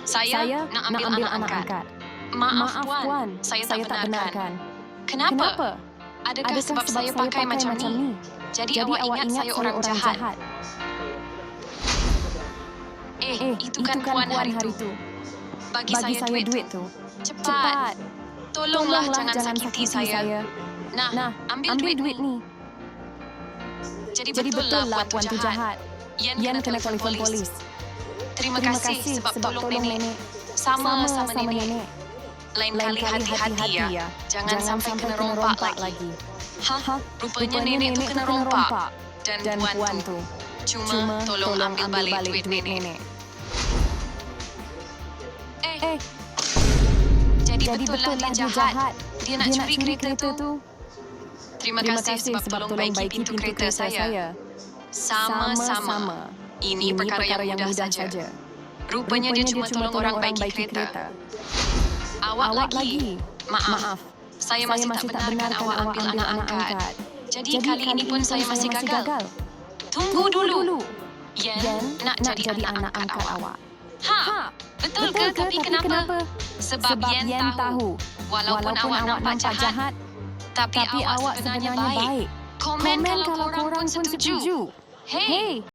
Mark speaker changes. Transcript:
Speaker 1: Saya nak ambil anak angkat. Maaf Puan, saya tak benarkan. Kenapa? Adakah sebab saya pakai macam ni? Jadi awak ingat saya orang jahat? Itu kan Puan hari tu. Bagi saya duit tu. Cepat. Tolonglah jangan sakiti saya. Nah, ambil duit ni. Jadi betul lah Puan tu jahat. Yan kena telefon polis. Terima kasih sebab tolong nenek. Sama-sama nenek. Lain kali hati-hati ya. Jangan sampai kena rompak lagi. Rupanya nenek tu kena rompak. Dan Puan tu cuma tolong ambil balik duit nenek. Jadi betul lah dia jahat. Dia nak curi kereta tu. Terima kasih sebab tolong baiki pintu kereta saya. Sama-sama. Ini perkara yang mudah saja. Rupanya dia cuma tolong orang baiki kereta. Awak lagi. Maaf. Saya masih tak benarkan awak ambil anak angkat. Jadi kali ini pun saya masih gagal. Tunggu dulu. Yan nak jadi anak angkat awak. Betul ke? Tapi kenapa? Sebab Yan tahu. Walaupun awak nampak jahat, tapi awak sebenarnya baik. Komen kalau korang pun setuju. Hey,